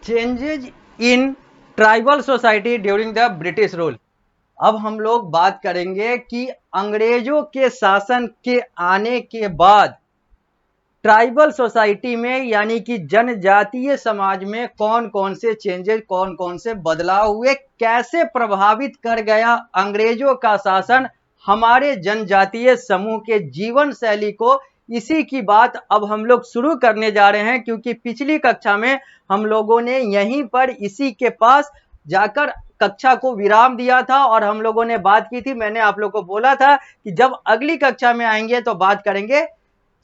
Changes in tribal society during the British rule. अब हम लोग बात करेंगे कि अंग्रेजों के शासन के आने के बाद ट्राइबल सोसाइटी में यानी कि जनजातीय समाज में कौन कौन से चेंजेस, कौन कौन से बदलाव हुए, कैसे प्रभावित कर गया अंग्रेजों का शासन हमारे जनजातीय समूह के जीवन शैली को। इसी की बात अब हम लोग शुरू करने जा रहे हैं, क्योंकि पिछली कक्षा में हम लोगों ने यहीं पर इसी के पास जाकर कक्षा को विराम दिया था और हम लोगों ने बात की थी। मैंने आप लोगों को बोला था कि जब अगली कक्षा में आएंगे तो बात करेंगे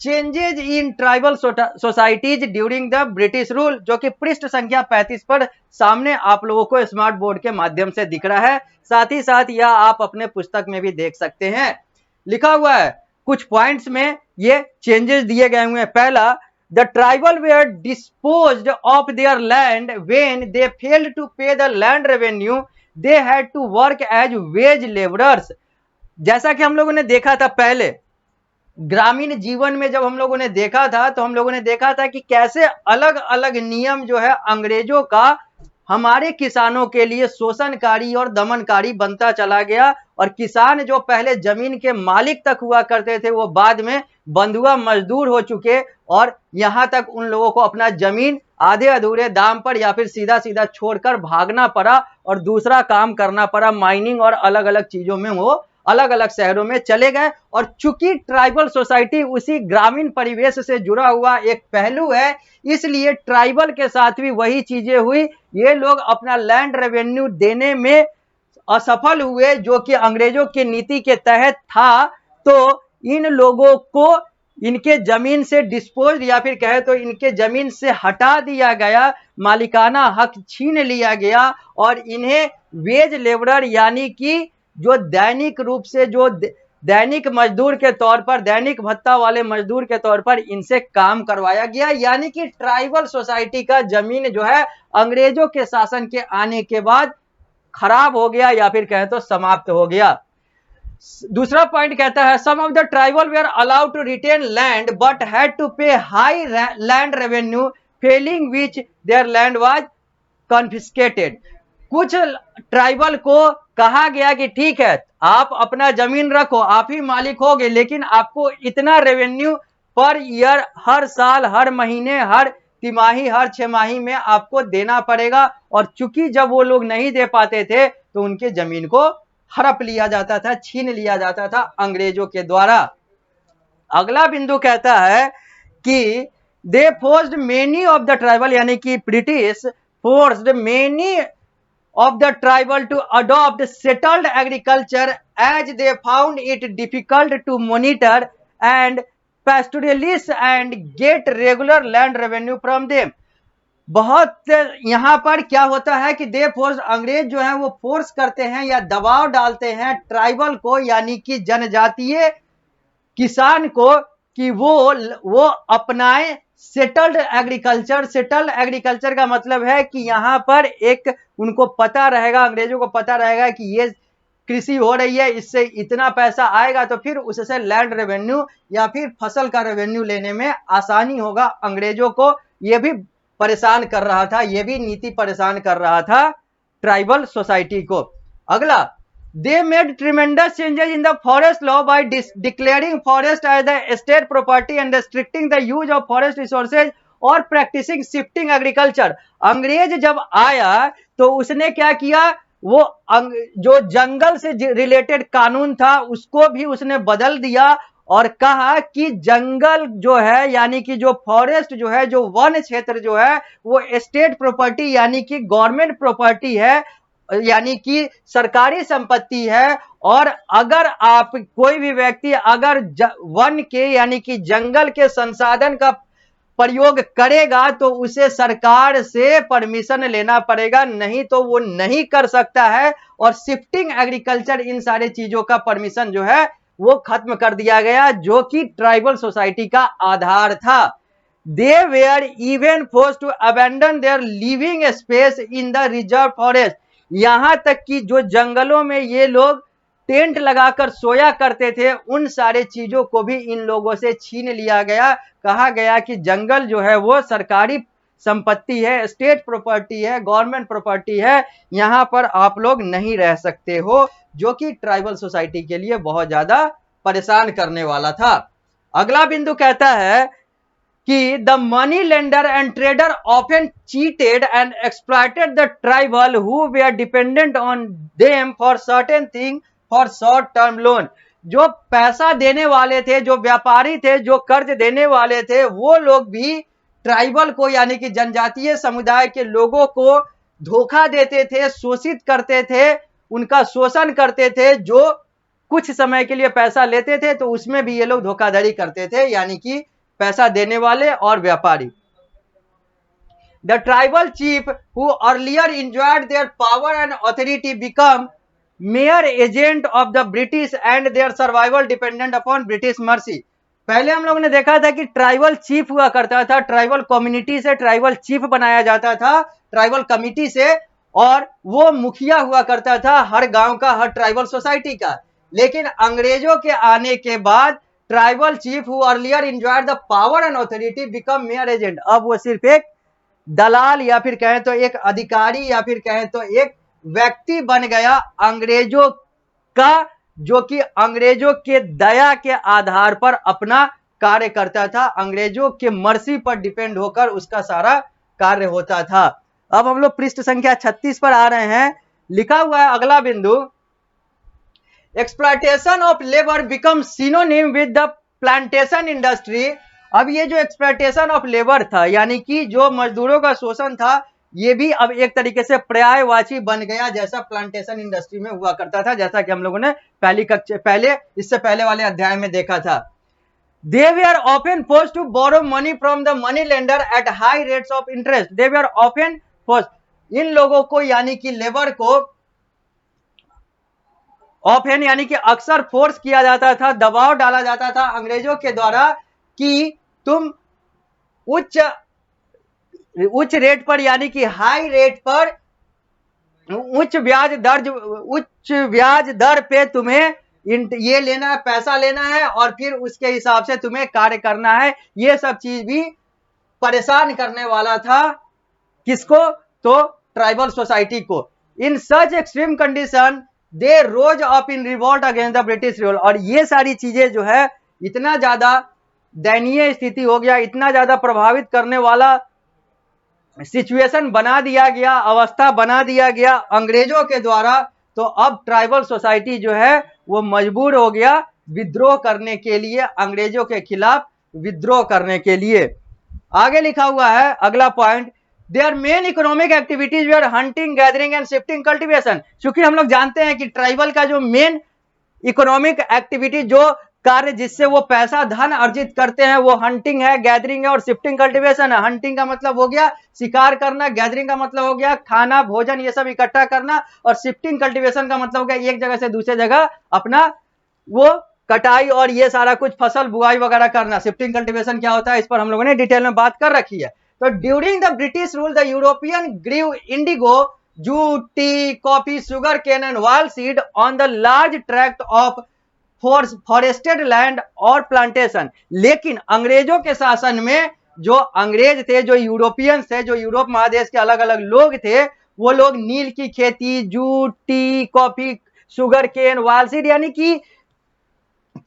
changes in tribal societies during the British rule, जो कि पृष्ठ संख्या 35 पर सामने आप लोगों को स्मार्ट बोर्ड के माध्यम से दिख रहा है। साथ ही साथ यह आप अपने पुस्तक में भी देख सकते हैं, लिखा हुआ है कुछ पॉइंट्स में ये चेंजेस दिए गए हुए हैं। पहला, the tribal were disposed of their land when they failed to pay the land revenue they had to work as wage labourers. जैसा कि हम लोगों ने देखा था पहले ग्रामीण जीवन में, जब हम लोगों ने देखा था तो हम लोगों ने देखा था कि कैसे अलग अलग नियम जो है अंग्रेजों का हमारे किसानों के लिए शोषणकारी और दमनकारी बनता चला गया। और किसान जो पहले जमीन के मालिक तक हुआ करते थे वो बाद में बंधुआ मजदूर हो चुके, और यहां तक उन लोगों को अपना जमीन आधे अधूरे दाम पर या फिर सीधा सीधा छोड़कर भागना पड़ा और दूसरा काम करना पड़ा। माइनिंग और अलग अलग चीजों में वो अलग अलग शहरों में चले गए। और चूंकि ट्राइबल सोसाइटी उसी ग्रामीण परिवेश से जुड़ा हुआ एक पहलू है, इसलिए ट्राइबल के साथ भी वही चीजें हुई। ये लोग अपना लैंड रेवेन्यू देने में असफल हुए, जो कि अंग्रेजों की नीति के तहत था। तो इन लोगों को इनके जमीन से डिस्पोज या फिर कहे तो इनके जमीन से हटा दिया गया, मालिकाना हक छीन लिया गया और इन्हें वेज लेबरर यानी कि जो दैनिक रूप से जो दैनिक मजदूर के तौर पर, दैनिक भत्ता वाले मजदूर के तौर पर इनसे काम करवाया गया। यानी कि ट्राइबल सोसाइटी का जमीन जो है अंग्रेजों के शासन के आने के बाद खराब हो गया या फिर कहें तो समाप्त हो गया। दूसरा पॉइंट कहता है some of the tribal were allowed to retain land but had to pay high land revenue failing which their land was confiscated. कुछ ट्राइबल को कहा गया कि ठीक है आप अपना जमीन रखो, आप ही मालिक होगे, लेकिन आपको इतना रेवेन्यू पर ईयर, हर साल, हर महीने, हर तिमाही, हर 6 माही में आपको देना पड़ेगा। और चूंकि जब वो लोग नहीं दे पाते थे तो उनके जमीन को हड़प लिया जाता था, छीन लिया जाता था अंग्रेजों के द्वारा। अगला बिंदु कहता है कि दे forced many of the tribal यानी कि British forced many of the tribal to adopt settled agriculture as they found it difficult to monitor and pastoralists and get regular land revenue from them। बहुत यहां पर क्या होता है कि दे force, अंग्रेज जो है वो फोर्स करते हैं या दबाव डालते हैं ट्राइबल को यानी कि जनजातीय किसान को कि वो अपनाए सेटल्ड एग्रीकल्चर। सेटल्ड एग्रीकल्चर का मतलब है कि यहां पर एक उनको पता रहेगा, अंग्रेजों को पता रहेगा कि ये कृषि हो रही है, इससे इतना पैसा आएगा, तो फिर उससे लैंड रेवेन्यू या फिर फसल का रेवेन्यू लेने में आसानी होगा। अंग्रेजों को ये भी परेशान कर रहा था, ये भी नीति परेशान कर रहा था ट्राइबल सोसाइटी को। अगला, they made tremendous changes in the forest law by declaring forest as the state property and restricting the use of forest resources और practicing shifting agriculture। अंग्रेज जब आया तो उसने क्या किया, वो जो जंगल से रिलेटेड कानून था उसको भी उसने बदल दिया और कहा कि जंगल जो है यानी कि जो फॉरेस्ट जो है, जो वन क्षेत्र जो है वो स्टेट प्रॉपर्टी यानी कि गवर्नमेंट प्रॉपर्टी है, यानी कि सरकारी संपत्ति है। और अगर आप कोई भी व्यक्ति अगर वन के यानी कि जंगल के संसाधन का प्रयोग करेगा तो उसे सरकार से परमिशन लेना पड़ेगा, नहीं तो वो नहीं कर सकता है। और शिफ्टिंग एग्रीकल्चर, इन सारे चीजों का परमिशन जो है वो खत्म कर दिया गया, जो कि ट्राइबल सोसाइटी का आधार था। They were even forced to abandon their living space in the reserve forest. यहां तक कि जो जंगलों में ये लोग टेंट लगाकर सोया करते थे, उन सारे चीजों को भी इन लोगों से छीन लिया गया। कहा गया कि जंगल जो है वो सरकारी संपत्ति है, स्टेट प्रॉपर्टी है, गवर्नमेंट प्रॉपर्टी है, यहां पर आप लोग नहीं रह सकते हो, जो कि ट्राइबल सोसाइटी के लिए बहुत ज्यादा परेशान करने वाला था। अगला बिंदु कहता है कि the money lender and trader often cheated and exploited the tribal who were dependent on them for certain thing for short term loan. जो पैसा देने वाले थे, जो व्यापारी थे, जो कर्ज देने वाले थे, वो लोग भी ट्राइबल को यानी कि जनजातीय समुदाय के लोगों को धोखा देते थे, शोषित करते थे, उनका शोषण करते थे। जो कुछ समय के लिए पैसा लेते थे तो उसमें भी ये लोग धोखाधड़ी करते थे, यानी कि पैसा देने वाले और व्यापारी। The tribal chief who earlier enjoyed their power and authority become mere agent of the British and their survival dependent upon British mercy। पहले हम लोगों ने देखा था कि ट्राइबल चीफ हुआ करता था, ट्राइबल कम्युनिटी से ट्राइबल चीफ बनाया जाता था, ट्राइबल कमिटी से, और वो मुखिया हुआ करता था हर गांव का, हर ट्राइबल सोसाइटी का। लेकिन अंग्रेजों के आने के बाद tribal chief who earlier enjoyed the power and authority become mayor agent. अब वो सिर्फ एक दलाल या फिर कहें तो एक अधिकारी या फिर कहें तो एक व्यक्ति बन गया अंग्रेजों का, जो कि अंग्रेजों के दया के आधार पर अपना कार्य करता था, अंग्रेजों के मर्जी पर डिपेंड होकर उसका सारा कार्य होता था। अब हम लोग पृष्ठ संख्या 36 पर आ रहे हैं। लिखा हुआ है अगला बिंदु, exploitation of labour become synonym with the plantation industry. अब ये जो एक्सप्लॉयटेशन ऑफ लेबर था, यानी कि जो मजदूरों का शोषण था, ये भी अब एक तरीके से पर्यायवाची बन गया, जैसा प्लांटेशन इंडस्ट्री में हुआ करता था, जैसा कि हम लोगों ने इससे पहले वाले अध्याय में देखा था। They were often forced to borrow money from the money lender at high rates of interest। They were often forced, इन लोगों को यानी कि लेबर को ऑफेन यानी कि अक्सर फोर्स किया जाता था, दबाव डाला जाता था अंग्रेजों के द्वारा कि तुम उच्च रेट पर यानी कि हाई रेट पर उच्च ब्याज दर पे तुम्हें ये लेना है, पैसा लेना है, और फिर उसके हिसाब से तुम्हें कार्य करना है। ये सब चीज भी परेशान करने वाला था किसको? तो ट्राइबल सोसाइटी को। In such extreme condition they rose up in revolt against the British rule. और ये सारी चीजें जो है, इतना ज्यादा दयनीय स्थिति हो गया, इतना ज्यादा प्रभावित करने वाला सिचुएशन बना दिया गया, अवस्था बना दिया गया अंग्रेजों के द्वारा। तो अब ट्राइबल सोसाइटी जो है वो मजबूर हो गया विद्रोह करने के लिए, अंग्रेजों के खिलाफ विद्रोह करने के लिए। आगे लिखा हुआ है अगला point, their main economic activities were hunting, gathering and shifting, cultivation. क्योंकि हम लोग जानते हैं कि ट्राइबल का जो मेन इकोनॉमिक एक्टिविटी, जो कार्य जिससे वो पैसा धन अर्जित करते हैं, वो हंटिंग है, गैदरिंग है और शिफ्टिंग कल्टीवेशन है। हंटिंग का मतलब हो गया शिकार करना, गैदरिंग का मतलब हो गया खाना भोजन ये सब इकट्ठा करना, और शिफ्टिंग कल्टीवेशन का मतलब हो गया एक जगह से दूसरे जगह अपना वो कटाई और ये सारा कुछ फसल बुआई वगैरह करना। शिफ्टिंग कल्टीवेशन क्या होता है, इस पर हम लोगों ने डिटेल में बात कर रखी है। तो during the British rule the European grew indigo, jute, tea, coffee, sugar cane and wall seed on the large tract of forested land और प्लांटेशन। लेकिन अंग्रेजों के शासन में जो अंग्रेज थे, जो यूरोपियंस थे, जो यूरोप महादेश के अलग अलग लोग थे, वो लोग नील की खेती, jute, tea, coffee, sugar cane, wall seed यानी कि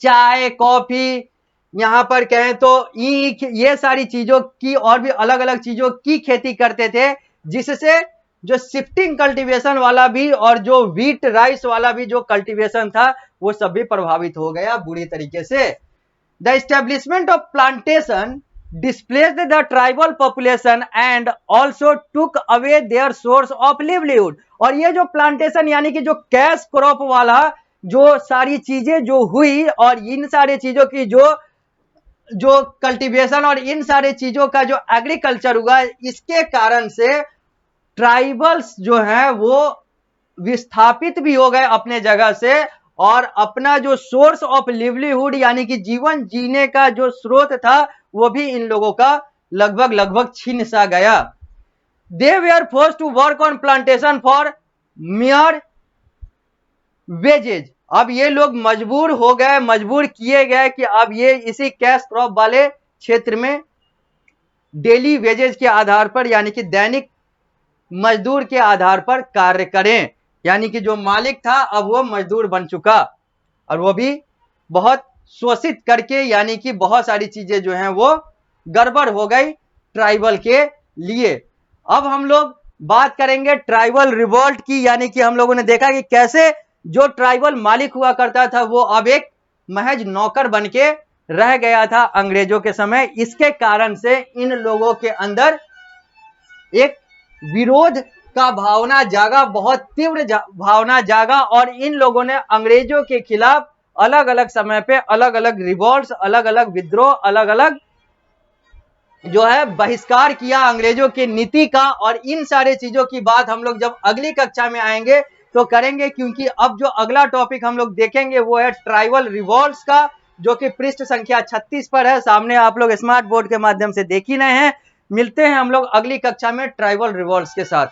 चाय, कॉफी, यहां पर कहें तो ईख, ये सारी चीजों की और भी अलग अलग चीजों की खेती करते थे, जिससे जो शिफ्टिंग कल्टीवेशन वाला भी और जो व्हीट राइस वाला भी जो कल्टीवेशन था, वो सब भी प्रभावित हो गया बुरी तरीके से। The establishment of plantation displaced the tribal population and also took away their source of livelihood। और ये जो प्लांटेशन यानी कि जो कैश क्रॉप वाला जो सारी चीजें जो हुई, और इन सारी चीजों की जो कल्टीवेशन और इन सारे चीजों का जो एग्रीकल्चर हुआ, इसके कारण से ट्राइबल्स जो है वो विस्थापित भी हो गए अपने जगह से, और अपना जो सोर्स ऑफ लिवलीहुड यानी कि जीवन जीने का जो स्रोत था, वो भी इन लोगों का लगभग छीन सा गया। They were forced to work on plantation for mere wages. अब ये लोग मजबूर किए गए कि अब ये इसी कैश क्रॉप वाले क्षेत्र में डेली वेजेज के आधार पर यानी कि दैनिक मजदूर के आधार पर कार्य करें। यानी कि जो मालिक था अब वो मजदूर बन चुका और वो भी बहुत शोषित करके, यानी कि बहुत सारी चीजें जो हैं वो गड़बड़ हो गई ट्राइबल के लिए। अब हम लोग बात करेंगे ट्राइबल रिवोल्ट की, यानी कि हम लोगों ने देखा कि कैसे जो ट्राइबल मालिक हुआ करता था वो अब एक महज नौकर बन के रह गया था अंग्रेजों के समय। इसके कारण से इन लोगों के अंदर एक विरोध का भावना जागा, बहुत तीव्र भावना जागा और इन लोगों ने अंग्रेजों के खिलाफ अलग अलग समय पे अलग अलग रिवॉल्ट्स, अलग अलग विद्रोह, अलग अलग जो है बहिष्कार किया अंग्रेजों की नीति का। और इन सारे चीजों की बात हम लोग जब अगली कक्षा में आएंगे तो करेंगे, क्योंकि अब जो अगला टॉपिक हम लोग देखेंगे वो है ट्राइबल रिवॉल्ट्स का, जो कि पृष्ठ संख्या 36 पर है। सामने आप लोग स्मार्ट बोर्ड के माध्यम से देख ही रहे हैं। मिलते हैं हम लोग अगली कक्षा में ट्राइबल रिवॉल्ट्स के साथ।